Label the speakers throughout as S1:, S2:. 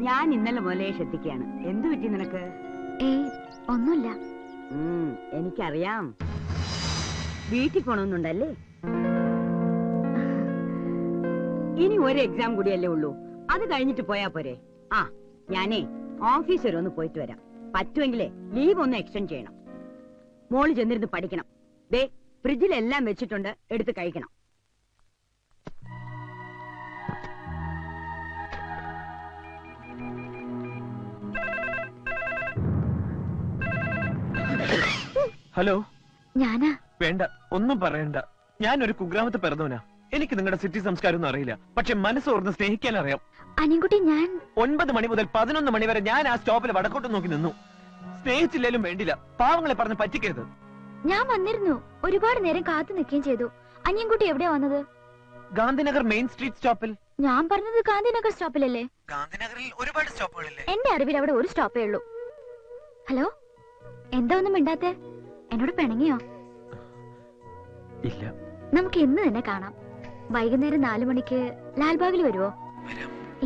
S1: ഞാൻ ഇന്നലെ മുതലേ ശ്രദ്ധിക്കുകയാണ്. എന്തു പറ്റി നിനക്ക്?
S2: ഒന്നുമില്ല.
S1: എനിക്കറിയാം. വീട്ടിൽ പോണമെന്നുണ്ടല്ലേ? ഇനി ഒരു എക്സാം കൂടിയല്ലേ ഉള്ളൂ, അത് കഴിഞ്ഞിട്ട് പോയാ പോരെ? ഞാനേ ഓഫീസ് വരെ ഒന്ന് പോയിട്ട് വരാം. പറ്റുമെങ്കിലേ ലീവ് ഒന്ന് എക്സ്റ്റെൻഡ് ചെയ്യണം. മോള് ചെന്നിരുന്ന് പഠിക്കണം. ദേ ഫ്രിഡ്ജിലെല്ലാം വെച്ചിട്ടുണ്ട്, എടുത്ത് കഴിക്കണം.
S3: ഹലോ.
S2: ഞാനാ.
S3: വേണ്ട, ഒന്നും പറയണ്ട. ഞാനൊരു കുഗ്രാമത്തെ പിറന്നവനാ. എനിക്ക് നിങ്ങളുടെ സിറ്റി സംസ്കാരം ഒന്നും അറിയില്ല, പക്ഷെ മനസ്സോർന്ന് സ്നേഹിക്കാൻ അറിയാം.
S2: അനിയൻകുട്ടി, ഞാൻ
S3: 9 മണി മുതൽ 11 മണി വരെ ഞാൻ ആ സ്റ്റോപ്പിൽ വടക്കോട്ട് നോക്കി നിന്നു. സ്നേഹിച്ചില്ലേലും വേണ്ടില്ല, പാവങ്ങളെ പറഞ്ഞ് പറ്റിക്കരുത്.
S2: ഞാൻ വന്നിരുന്നു, ഒരുപാട് നേരം കാത്തു നിൽക്കുകയും ചെയ്തു. അനിയൻകുട്ടി എവിടെയാ വന്നത്?
S3: ഗാന്ധിനഗർ മെയിൻ സ്ട്രീറ്റ് സ്റ്റോപ്പിൽ.
S2: ഞാൻ പറഞ്ഞത് ഗാന്ധിനഗർ സ്റ്റോപ്പിലല്ലേ?
S3: ഗാന്ധിനഗറിൽ ഒരുപാട് സ്റ്റോപ്പുകളില്ലേ?
S2: എന്റെ അറിവിൽ അവിടെ ഒരു സ്റ്റോപ്പേ ഉള്ളൂ. ഹലോ, എന്താ ഒന്നും മിണ്ടാത്തെ? എന്നോട് പിണങ്ങിയോ?
S3: ഇല്ല.
S2: നമുക്ക് ഇന്ന് തന്നെ കാണാം. വൈകുന്നേരം 4 മണിക്ക് ലാൽബാഗിൽ വരുവോ?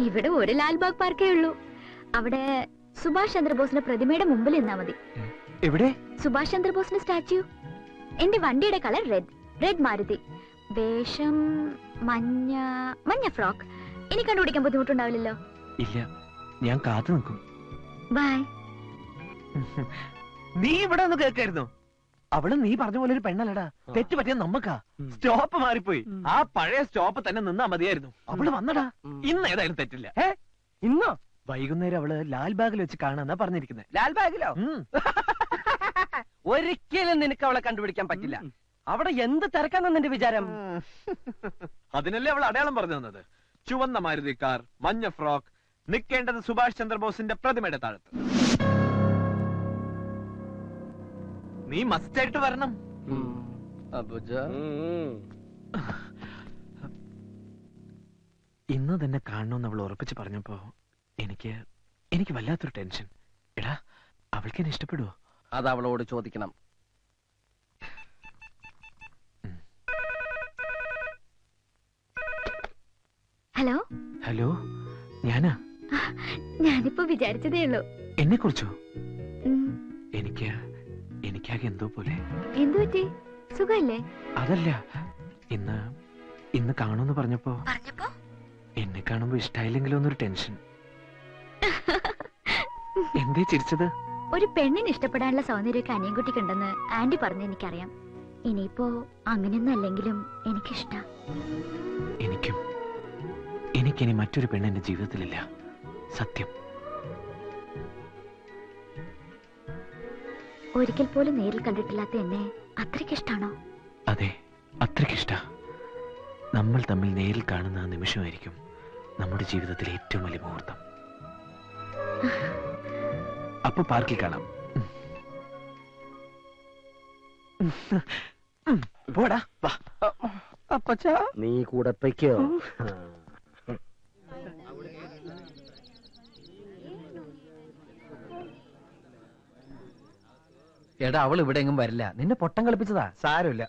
S2: ഇവിടെ ഒരു ലാൽബാഗ് പാർക്കേ ഉള്ളൂ. അവിടെ സുഭാഷ് ചന്ദ്രബോസിന്റെ പ്രതിമയുടെ മുമ്പിൽ നിന്നാ മതി.
S3: എവിടെ?
S2: സുഭാഷ് ചന്ദ്രബോസിന്റെ സ്റ്റാച്യു. എന്റെ വണ്ടിയുടെ കളർ റെഡ് മാരുതി. വേഷം മഞ്ഞ ഫ്രോക്ക്. ഇനി കണ്ടുപിടിക്കാൻ ബുദ്ധിമുട്ടുണ്ടാവില്ലല്ലോ?
S3: ഇല്ല, ഞാൻ കാത്തു നിൽക്കും.
S2: ബൈ.
S3: നീ ഇവിടെ ഒന്ന് കേൾക്കായിരുന്നു. അവള് നീ പറഞ്ഞ പോലെ ഒരു പെണ്ണല്ലടാ. തെറ്റ് പറ്റിയ നമ്മക്കാ. സ്റ്റോപ്പ് മാറിപ്പോയി. ആ പഴയ സ്റ്റോപ്പ് തന്നെ നിന്നാ മതിയായിരുന്നു. അവള് വന്നടാ. ഇന്ന് ഏതായാലും തെറ്റില്ല.
S4: ഇന്നോ?
S3: വൈകുന്നേരം അവള് ലാൽബാഗിൽ വെച്ച് കാണാന്നാ പറഞ്ഞിരിക്കുന്നത്.
S4: ലാൽബാഗിലോ? ഒരിക്കലും നിനക്ക് അവളെ കണ്ടുപിടിക്കാൻ പറ്റില്ല. അവിടെ എന്ത് തിരക്കാന്നാ നിന്റെ വിചാരം?
S3: അതിനല്ലേ അവൾ അടയാളം പറഞ്ഞു തന്നത്. ചുവന്ന മാരുതി കാർ, മഞ്ഞ ഫ്രോക്ക്, നിൽക്കേണ്ടത് സുഭാഷ് ചന്ദ്രബോസിന്റെ പ്രതിമയുടെ താഴത്ത്. നീ മസ്റ്റായിട്ട് വരണം. ഇന്ന് തന്നെ കാണണമെന്ന് അവൾ ഉറപ്പിച്ച് പറഞ്ഞപ്പോ എനിക്ക് വല്ലാത്തൊരു ടെൻഷൻ. എടാ, അവൾക്ക് എന്നെ ഇഷ്ടപ്പെടുവോ?
S4: അത് അവളോട് ചോദിക്കണം.
S2: ഹലോ.
S3: ഹലോ,
S2: ഞാനിപ്പോ വിചാരിച്ചതേ ഉള്ളൂ.
S3: എന്നെ കുറിച്ചോ? എനിക്കാകെ എന്തോ പോലെ.
S2: എന്തു പറ്റി? സുഖല്ലേ?
S3: അതല്ല, ഇന്ന് കാണുമെന്ന് പറഞ്ഞപ്പോ എന്നെ കാണുമ്പോ ഇഷ്ടായില്ലെങ്കിലോ എന്നൊരു ടെൻഷൻ. എന്തേ ചിരിച്ചത്?
S2: ഒരു പെണ്ണിന് ഇഷ്ടപ്പെടാനുള്ള സൗന്ദര്യമൊക്കെ അനിയൻകുട്ടിക്കുണ്ടെന്ന് ആന്റി പറഞ്ഞു എനിക്കറിയാം. ഇനിയിപ്പോ അങ്ങനെയൊന്നും അല്ലെങ്കിലും എനിക്കിഷ്ടം.
S3: എനിക്കിനി മറ്റൊരു പെണ്ണെന്റെ ജീവിതത്തിലില്ല, സത്യം.
S2: ഒരിക്കൽ പോലും നേരിൽ കണ്ടിട്ടില്ലാത്ത എന്നെ അത്രയ്ക്കിഷ്ടാണോ?
S3: അതെ, അത്രയ്ക്കിഷ്ട. നമ്മൾ തമ്മിൽ നേരിൽ കാണുന്ന ആ നിമിഷമായിരിക്കും നമ്മുടെ ജീവിതത്തിലെ ഏറ്റവും വലിയ മുഹൂർത്തം. അപ്പൊ പാർക്കിൽ കാണാം. പോടാ.
S4: അപ്പച്ചാ, നീ കൂടെ പൊയ്ക്കോ. എടാ, അവൾ ഇവിടെ എങ്ങും വരില്ല. നിന്നെ പൊട്ടം കളിപ്പിച്ചതാ.
S3: സാരമില്ല.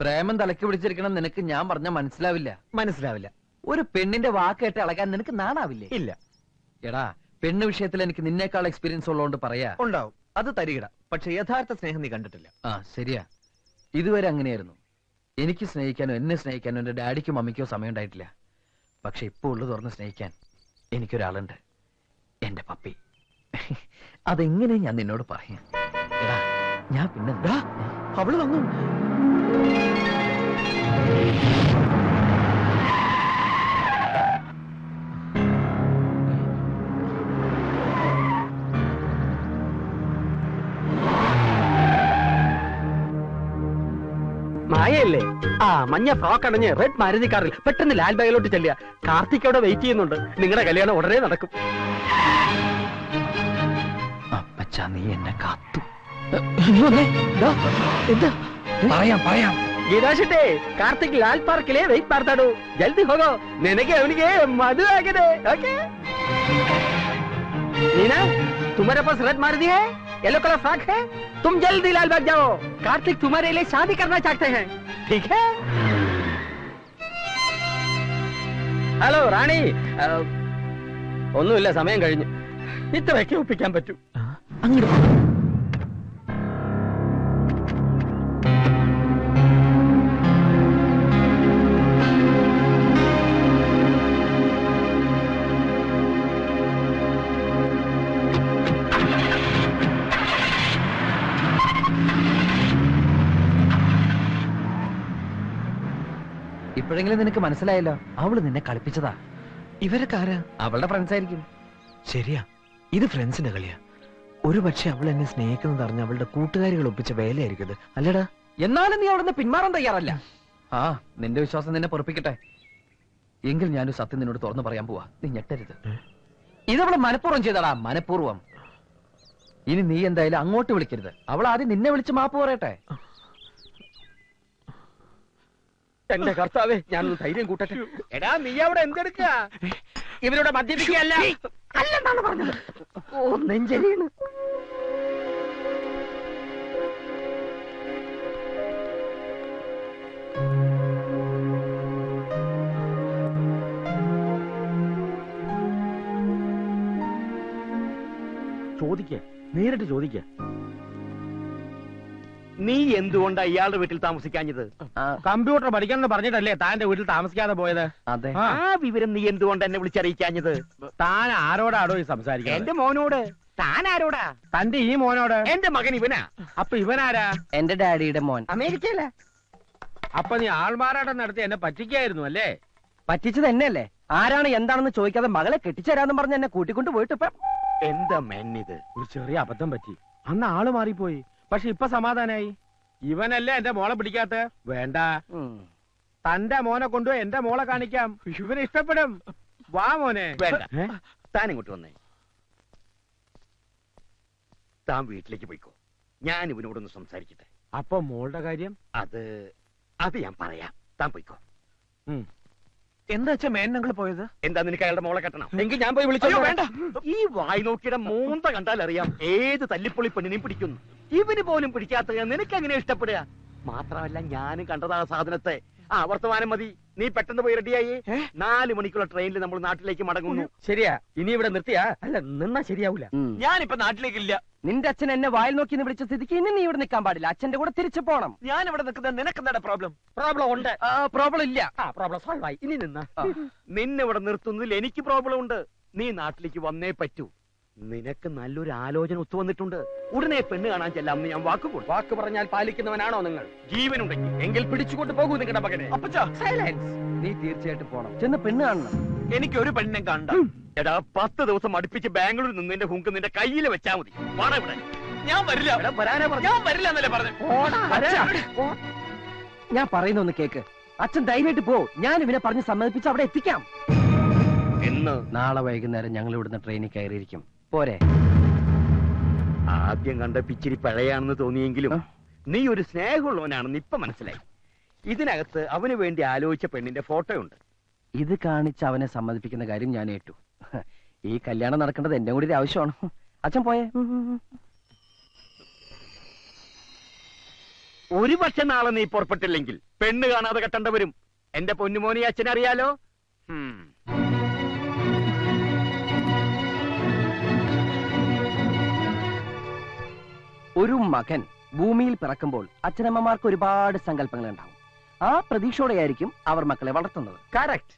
S4: പ്രേമം തലക്ക് പിടിച്ചിരിക്കണം. നിനക്ക് ഞാൻ പറഞ്ഞ മനസ്സിലാവില്ല. ഒരു പെണ്ണിന്റെ വാക്ക് കേട്ട് ഇളകാൻ നിനക്ക് നാണാവില്ലേ?
S3: ഇല്ല.
S4: എടാ, പെണ്ണ് വിഷയത്തിൽ എനിക്ക് നിന്നേക്കാൾ എക്സ്പീരിയൻസ് ഉള്ളതുകൊണ്ട് പറയാ.
S3: ഉണ്ടാവും, അത് തരികിട. പക്ഷെ യഥാർത്ഥ സ്നേഹം നീ കണ്ടിട്ടില്ല.
S4: ശരിയാ. ഇതുവരെ അങ്ങനെയായിരുന്നു. എനിക്ക് സ്നേഹിക്കാനോ എന്നെ സ്നേഹിക്കാനോ എന്റെ ഡാഡിക്കോ മമ്മിക്കോ സമയം ഉണ്ടായിട്ടില്ല. പക്ഷെ ഇപ്പൊ ഉള്ളു തുറന്ന് സ്നേഹിക്കാൻ എനിക്കൊരാളുണ്ട്, എന്റെ പപ്പി. അതെങ്ങനെ ഞാൻ നിന്നോട് പറയാം? എടാ, ഞാൻ പിന്നെ
S3: അവള് വന്നു.
S4: മായല്ലേ? മഞ്ഞ ഫ്രോക്ക് അടഞ്ഞ് റെഡ് മാരുതി കാറിൽ പെട്ടെന്ന് ലാൽബാഗിലോട്ട് ചെല്ലുക. കാർത്തിക് അവിടെ വെയിറ്റ് ചെയ്യുന്നുണ്ട്. നിങ്ങളുടെ കല്യാണം ഉടനെ നടക്കും. അപ്പച്ചാ, നീ എന്നെ കാത്തു. എന്താ പറയാം. ഗീതാശിട്ടേ, കാർത്തിക് ലാൽ പാർക്കിലെ വെയിറ്റ് ಮಾಡ್ತಾಡು. ജൽദി ಹೋಗೋ. നിനക്ക് അവനിಗೆ മധു ആಗಿದೆ. ഓക്കേ नीना, तुम्हारे पास रेड मारुति है, येलो कलर फ्रॉक है. तुम जल्दी लालबाग जाओ. कार्तिक तुम्हारे लिए शादी करना चाहते हैं. ठीक है? हेलो रानी.
S5: ഒന്നുമില്ല, സമയം കഴിഞ്ഞു. ഇത്രയൊക്കെ ഒപ്പിക്കാൻ പറ്റൂ.
S3: അങ്ങോട്ട്
S4: ഇപ്പോഴെങ്കിലും നിനക്ക് മനസ്സിലായല്ലോ, അവള് നിന്നെ കളിപ്പിച്ചതാ.
S3: ഇവരൊക്കെ ആരാ?
S4: അവളുടെ ഫ്രണ്ട്സ് ആയിരിക്കും.
S3: ശരിയാ, ഇത് ഫ്രണ്ട്സിന്റെ കളിയാ. ഒരു പക്ഷെ അവൾ എന്നെ സ്നേഹിക്കുന്നത് അറിഞ്ഞ അവളുടെ കൂട്ടുകാരികൾ ഒപ്പിച്ച വേലയായിരിക്കും ഇത്, അല്ലടാ?
S4: എന്നാലും നീ അവിടുന്ന് പിന്മാറാൻ തയ്യാറല്ല. ആ, നിന്റെ വിശ്വാസം നിന്നെ പൊറപ്പിക്കട്ടെ. എങ്കിൽ ഞാനൊരു സത്യം നിന്നോട് തുറന്നു പറയാൻ പോവാ, നീ ഞെട്ടരുത്. ഇതവള് മനഃപൂർവ്വം ചെയ്തടാ, മനഃപൂർവ്വം. ഇനി നീ എന്തായാലും അങ്ങോട്ട് വിളിക്കരുത്. അവൾ ആദ്യം നിന്നെ വിളിച്ച് മാപ്പ് പറയട്ടെ.
S5: എന്റെ കർത്താവേ, ഞാനൊന്ന് ധൈര്യം കൂട്ടട്ടെ. എടാ, നീ അവിടെ എന്തെടുക്കുക? ഇവരുടെ മദ്യപിക്കുകയല്ല. അല്ലെന്നാണ് പറഞ്ഞത്. ഓ, നെഞ്ചരിയാണ്. ചോദിക്ക, നേരിട്ട് ചോദിക്ക. നീ എന്തുകൊണ്ടാ ഇയാളുടെ വീട്ടിൽ താമസിക്കാഞ്ഞത്? കമ്പ്യൂട്ടർ പഠിക്കണം പറഞ്ഞിട്ടല്ലേ താന്റെ വീട്ടിൽ താമസിക്കാതെ പോയത്?
S4: അതെ.
S5: ആ വിവരം നീ എന്തുകൊണ്ട് എന്നെ വിളിച്ചറിയിക്കാഞ്ഞത്? താൻ ആരോടാടോ ഈ സംസാരിക്കുക? എന്റെ മോനോട്. താൻ ആരോടാ? തന്റെ ഈ മോനോട്. എന്റെ മകൻ ഇവനാ. അപ്പൊ ഇവനാരാ?
S4: എന്റെ ഡാഡിയുടെ മോൻ.
S5: അമേരിക്കയില. അപ്പൊ നീ ആൾമാറാട്ടം നടത്തി എന്നെ പറ്റിക്കായിരുന്നു അല്ലേ?
S4: പറ്റിച്ചത് എന്നെയല്ലേ? ആരാണ് എന്താണെന്ന് ചോദിക്കാതെ മകളെ കെട്ടിച്ചേരാന്ന് പറഞ്ഞ് എന്നെ കൂട്ടിക്കൊണ്ട് പോയിട്ട് ഇപ്പൊ
S5: എന്താ മെന്നിത്? ഒരു ചെറിയ അബദ്ധം പറ്റി. അന്ന് ആള് മാറിപ്പോയി. പക്ഷെ ഇപ്പൊ സമാധാനായി. ഇവനല്ലേ എന്റെ മോളെ പിടിക്കാത്ത? വേണ്ട, തന്റെ മോനെ കൊണ്ടുപോയി എന്റെ മോളെ കാണിക്കാം. ഇവന് ഇഷ്ടപ്പെടും. വാ മോനെ. വേണ്ട, താൻ ഇങ്ങോട്ട് വന്നേ. താൻ വീട്ടിലേക്ക് പോയിക്കോ. ഞാൻ ഇവനോടൊന്ന് സംസാരിക്കട്ടെ. അപ്പൊ മോളുടെ കാര്യം? അത് ഞാൻ പറയാം. താൻ പോയിക്കോ.
S3: എന്താ വെച്ചാ മേനങ്ങൾ പോയത്?
S5: എന്താ, നിനക്ക് അയാളുടെ മോളെ കെട്ടണം? എങ്കിൽ ഞാൻ പോയി വിളിച്ചോ. വേണ്ട, ഈ വായി നോക്കിയുടെ മൂന്ത കണ്ടാൽ അറിയാം ഏത് തല്ലിപ്പൊളി പെണ്ണിനെയും പിടിക്കുന്നു. ഇവന് പോലും പിടിക്കാത്ത നിനക്ക് എങ്ങനെ ഇഷ്ടപ്പെടുക? മാത്രമല്ല, ഞാനും കണ്ടതാ സാധനത്തെ. വർത്തമാനം മതി. നീ പെട്ടെന്ന് പോയി റെഡിയായി. 4 മണിക്കുള്ള ട്രെയിനിൽ നമ്മൾ നാട്ടിലേക്ക് മടങ്ങുന്നു. ശരിയാ? ഇനി ഇവിടെ നിർത്തിയാ? അല്ല, നിന്നാ ശരിയാവൂല.
S3: ഞാനിപ്പോ നാട്ടിലേക്കില്ല.
S4: നിന്റെ അച്ഛൻ എന്നെ വായിൽ നോക്കി വിളിച്ച സ്ഥിതിക്ക് ഇനി നീ ഇവിടെ നിൽക്കാൻ പാടില്ല. അച്ഛന്റെ കൂടെ തിരിച്ചു പോണം.
S3: ഞാൻ ഇവിടെ നിൽക്കുന്നത് നിനക്ക് എന്താ പ്രോബ്ലം?
S5: പ്രോബ്ലം ഉണ്ട്.
S4: പ്രോബ്ലം ഇല്ല.
S5: പ്രോബ്ലം സോൾവ് ആയി. ഇനി നിന്നെ ഇവിടെ നിർത്തുന്നതിൽ എനിക്ക് പ്രോബ്ലം ഉണ്ട്. നീ നാട്ടിലേക്ക് വന്നേ പറ്റൂ. നിനക്ക് നല്ലൊരു ആലോചന ഒത്തുവന്നിട്ടുണ്ട്. ഉടനെ പെണ്ണ് കാണാൻ ചെല്ലാമെന്ന് ഞാൻ വാക്ക് പറഞ്ഞാൽ പാലിക്കുന്നവനാണോ നിങ്ങൾ? ജീവനുണ്ടെങ്കിൽ എങ്കിൽ പിടിച്ചുകൊണ്ട് പോകൂ നിങ്ങളുടെ മകനെ.
S4: സൈലൻസ്. നീ തീർച്ചയായിട്ടും പോണം. ചെന്ന് പെണ്ണ് കാണണം.
S3: എനിക്ക് ഒരു പെണ്ണിനെ കണ്ട.
S5: എടാ, 10 ദിവസം അടുപ്പിച്ച് ബാംഗ്ലൂരിൽ നിന്ന് നിന്റെ ഹുങ്ക് നിന്റെ കയ്യിൽ വെച്ചാ മതി. വാടാ ഇവിടെ.
S3: ഞാൻ വരില്ല. ഞാൻ വരില്ല എന്നല്ലേ പറഞ്ഞു.
S4: ഞാൻ പറയുന്ന ഒന്ന് കേക്ക്. അച്ഛൻ ധൈര്യമായിട്ട് പോ. ഞാൻ ഇവനെ പറഞ്ഞ് സമ്മതിപ്പിച്ച് അവിടെ എത്തിക്കാം. നാളെ വൈകുന്നേരം ഞങ്ങൾ ഇവിടുന്ന് ട്രെയിനിൽ കയറിയിരിക്കും. പോരെ?
S5: ആദ്യം കണ്ട പിച്ചിരി പഴയാണെന്ന് തോന്നിയെങ്കിലും നീ ഒരു സ്നേഹമുള്ളവനാണെന്ന് ഇപ്പൊ മനസ്സിലായി. ഇതിനകത്ത് അവന് വേണ്ടി ആലോചിച്ച പെണ്ണിന്റെ ഫോട്ടോ ഉണ്ട്.
S4: ഇത് കാണിച്ച് അവനെ സമ്മതിപ്പിക്കുന്ന കാര്യം ഞാൻ ഏറ്റു. ഈ കല്യാണം നടക്കേണ്ടത് എന്റെ കൂടി ഒരു ആവശ്യമാണ്. അച്ഛൻ പോയേ.
S5: ഒരു പക്ഷെ നാളെ നീ പുറപ്പെട്ടില്ലെങ്കിൽ പെണ്ണ് കാണാതെ കെട്ടേണ്ട വരും. എന്റെ പൊന്നുമോനെ അച്ഛനറിയാലോ.
S4: ഒരു മകൻ ഭൂമിയിൽ പിറക്കുമ്പോൾ അച്ഛനമ്മമാർക്ക് ഒരുപാട് സങ്കല്പങ്ങൾ ഉണ്ടാവും. ആ പ്രതീക്ഷയോടെയായിരിക്കും അവർ മക്കളെ വളർത്തുന്നത്.
S5: കറക്റ്റ്.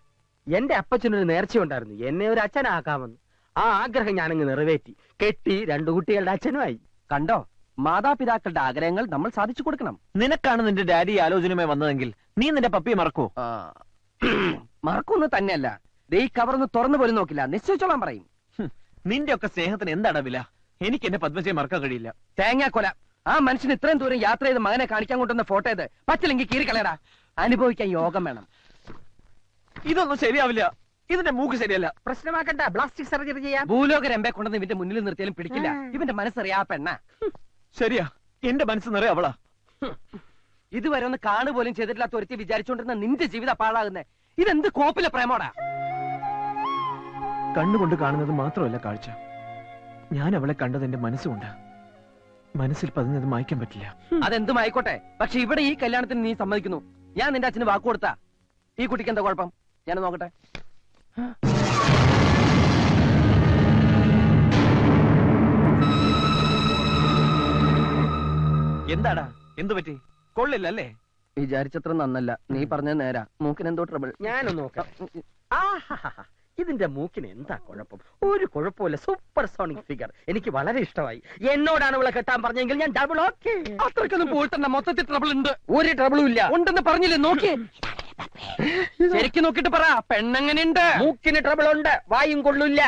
S5: എന്റെ അപ്പച്ചനൊരു നേർച്ചയുണ്ടായിരുന്നു, എന്നെ ഒരു അച്ഛനാക്കാമെന്ന്. ആ ആഗ്രഹം ഞാനങ്ങ് നിറവേറ്റി. കെട്ടി 2 കുട്ടികളുടെ അച്ഛനുമായി.
S4: കണ്ടോ, മാതാപിതാക്കളുടെ ആഗ്രഹങ്ങൾ നമ്മൾ സാധിച്ചു കൊടുക്കണം.
S3: നിനക്കാണ് നിന്റെ ഡാഡി ആലോചനയുമായി വന്നതെങ്കിൽ നീ നിന്റെ പപ്പിയെ മറക്കോ?
S4: മറക്കൊന്നും തന്നെയല്ല. ദേ ഈ കവറൊന്ന് തുറന്നു പോലും നോക്കില്ല. നിശ്ചയിച്ചോളാൻ പറയും.
S3: നിന്റെ ഒക്കെ സ്നേഹത്തിന് എന്താണ് വില? എനിക്ക് എന്റെ പത്മജയെ മറക്കാൻ കഴിയില്ല.
S4: തേങ്ങാക്കൊല. ആ മനുഷ്യന് ഇത്രയും ദൂരം യാത്ര ചെയ്ത് മകനെ കാണിക്കാൻ കൊണ്ടുവന്ന ഫോട്ടോ ഇത്. പറ്റില്ലെങ്കിൽ കീറിക്കളയടാ. അനുഭവിക്കാൻ യോഗം വേണം.
S3: ഇതൊന്നും ശരിയാവില്ല. ഇതിന്റെ മൂക്ക് ശരിയല്ല.
S5: പ്രശ്നമാക്കണ്ട, പ്ലാസ്റ്റിക് സർജറി ചെയ്യാം.
S4: ഭൂലോക രമ്പെ കൊണ്ടൊന്നും ഇവന്റെ മുന്നിൽ നിർത്തിയാലും പിടിക്കില്ല. ഇവന്റെ മനസ്സറിയാ പെണ്ണ.
S3: ശരിയാ, എന്റെ മനസ്സ് നിറയെ അവളാ.
S4: ഇതുവരെ ഒന്ന് കാണുപോലും ചെയ്തിട്ടില്ലാത്ത ഒരുത്തി വിചാരിച്ചോണ്ടിരുന്ന നിന്റെ ജീവിതം പാഴാകുന്നേ. ഇതെന്ത് കോപ്പിലെ പ്രേമോടാ?
S3: കണ്ണുകൊണ്ട് കാണുന്നത് മാത്രമല്ല കാഴ്ച. ഞാൻ അവളെ കണ്ടത് എന്റെ മനസ്സുകൊണ്ട്. മനസ്സിൽ പതിഞ്ഞത് മായ്ക്കാൻ പറ്റില്ല.
S4: അതെന്തും ആയിക്കോട്ടെ, പക്ഷെ ഇവിടെ ഈ കല്യാണത്തിന് നീ സമ്മതിക്കുന്നു. ഞാൻ നിന്റെ അച്ഛന് വാക്ക് കൊടുത്താ ഈ കുട്ടിക്ക് എന്താ കുഴപ്പം? ഞാൻ നോക്കട്ടെ.
S3: എന്താടാ എന്തു പറ്റി? കൊള്ളില്ലല്ലേ?
S4: വിചാരിച്ചത്ര നന്നല്ല. നീ പറഞ്ഞത് നേരാ. മൂക്കിനെന്തോ ട്രബിൾ.
S5: ഞാനൊന്ന് നോക്കാം. ഇതിന്റെ മൂക്കിന് എന്താ കുഴപ്പം? ഒരു കുഴപ്പമില്ല. Super sonic figure. എനിക്ക് വളരെ ഇഷ്ടമായി. എന്നോടാണ് ഇവളെ കെട്ടാൻ പറഞ്ഞെങ്കിൽ ഞാൻ ഡബിൾ ഓക്കെ.
S4: അത്രക്കൊന്നും പോയിട്ടണ്ട. മൊത്തത്തിൽ ട്രബിൾ ഉണ്ട്.
S5: ഒരു ട്രബിളും ഇല്ല.
S4: ഉണ്ടെന്ന് പറഞ്ഞില്ലേ? നോക്കി ശരിക്കും നോക്കിട്ട് പറ. പെണ്ണെങ്ങനെയുണ്ട്?
S5: മൂക്കിന് ട്രബിൾ ഉണ്ട്, വായും കൊള്ളില്ല.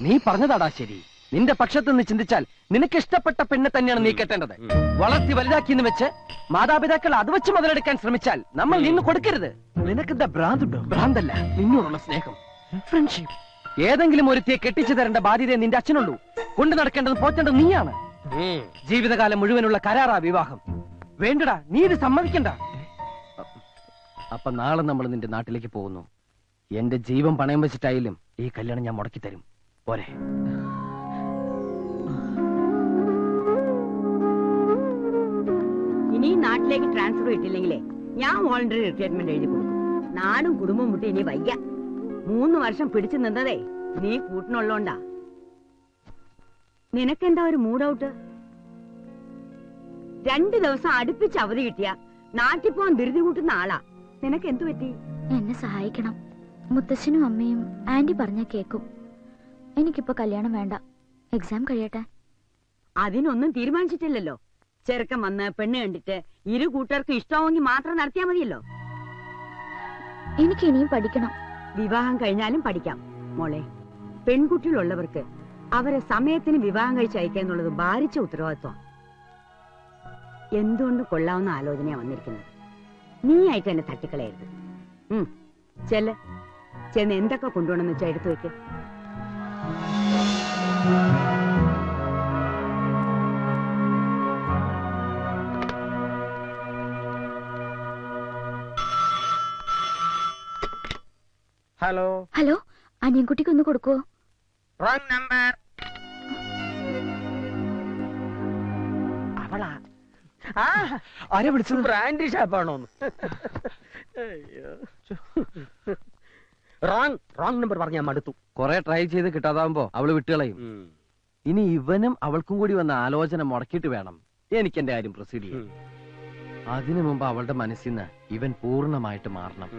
S4: നീ പറഞ്ഞതാടാ ശരി. നിന്റെ പക്ഷത്ത് നിന്ന് ചിന്തിച്ചാൽ നിനക്ക് ഇഷ്ടപ്പെട്ട പെണ്ണ് തന്നെയാണ് നീ കെട്ടേണ്ടത്. വളർത്തി വലുതാക്കിന്ന് വെച്ച് മാതാപിതാക്കൾ അത് വെച്ച് മുതലെടുക്കാൻ ശ്രമിച്ചാൽ നമ്മൾ നിന്ന് കൊടുക്കരുത്.
S3: നിനക്കെന്താ ഭ്രാന്തുണ്ടോ?
S4: ഭ്രാന്തല്ല, നിന്നോടുള്ള സ്നേഹം, ഫ്രണ്ട്ഷിപ്പ്. ഏതെങ്കിലും ഒരുത്തിയെ കെട്ടിച്ചു തരേണ്ട ബാധ്യതയെ നിന്റെ അച്ഛനുള്ളൂ. കൊണ്ടു നടക്കേണ്ടത് പോറ്റേണ്ടത് നീയാണ്. ജീവിതകാലം മുഴുവനുള്ള കരാറാ വിവാഹം. വേണ്ടടാ, നീ ഇത് സമ്മതിക്കണ്ട. അപ്പൊ നാളെ നമ്മൾ നിന്റെ നാട്ടിലേക്ക് പോകുന്നു. എന്റെ ജീവൻ പണയം വെച്ചിട്ടായാലും ഈ കല്യാണം ഞാൻ മുടക്കി തരും. പോരെ?
S1: ഇനി നാട്ടിലേക്ക് ട്രാൻസ്ഫർ കിട്ടില്ലെങ്കിലേ ഞാൻ വോളണ്ടറി റിട്ടയർമെന്റ് എഴുതി കൊടുക്കും. നാടും കുടുംബം മുട്ടി ഇനി വയ്യ. 3 വർഷം പിടിച്ചു നിന്നതേ നീ കൂട്ടിനുള്ളോണ്ടാ. നിനക്കെന്താ ഒരു മൂഡ് ഔട്ട്? 2 ദിവസം അടുപ്പിച്ച് അവധി കിട്ടിയ നാട്ടിൽ പോവാൻ ധൃതി കൂട്ടുന്ന ആളാ. നിനക്ക് എന്തു പറ്റി?
S2: എന്നെ സഹായിക്കണം. മുത്തശ്ശനും അമ്മയും ആന്റി പറഞ്ഞ കേക്കും. എനിക്കിപ്പോ കല്യാണം വേണ്ട. എക്സാം കഴിയട്ടെ.
S1: അതിനൊന്നും തീരുമാനിച്ചിട്ടില്ലല്ലോ. ചെറുക്കൻ വന്ന് പെണ്ണ് കണ്ടിട്ട് ഇരു കൂട്ടർക്കും ഇഷ്ടമാവെങ്കിൽ മാത്രം നടത്തിയാ മതിയല്ലോ.
S2: എനിക്ക് ഇനിയും പഠിക്കണം.
S1: വിവാഹം കഴിഞ്ഞാലും പഠിക്കാം മോളെ. പെൺകുട്ടികളുള്ളവർക്ക് അവരെ സമയത്തിന് വിവാഹം കഴിച്ചയക്കുക എന്നുള്ളത് ഭാരിച്ച ഉത്തരവാദിത്വം. എന്തുകൊണ്ട് കൊള്ളാവുന്ന ആലോചനയാ വന്നിരിക്കുന്നത്. നീ ആയിട്ട് എന്നെ തട്ടിക്കളയരുത്. ചെന്ന് എന്തൊക്കെ കൊണ്ടുപോകണമെന്ന് വെച്ചാൽ എടുത്തു വെക്ക്.
S5: ഹലോ
S2: ഹലോ, അനിയൻകുട്ടിക്ക് ഒന്ന് കൊടുക്കുവോ?
S5: Wrong number. അവളാ?
S3: ആരെ വിളിച്ചത്?
S5: ബ്രാൻഡ് ഷാപ്പാണോ? റോങ് നമ്പർ പറഞ്ഞാൽ മടുത്തു.
S4: കൊറേ ട്രൈ ചെയ്ത് കിട്ടാതാവുമ്പോ അവള് വിട്ടുകളയും. ഇനി ഇവനും അവൾക്കും കൂടി വന്ന ആലോചന മുടക്കിയിട്ട് വേണം എനിക്ക് എന്റെ കാര്യം പ്രൊസീഡ് ചെയ്യാൻ. അതിനു മുമ്പ് അവളുടെ മനസ്സിൽ നിന്ന് ഇവൻ പൂർണ്ണമായിട്ട് മാറണം.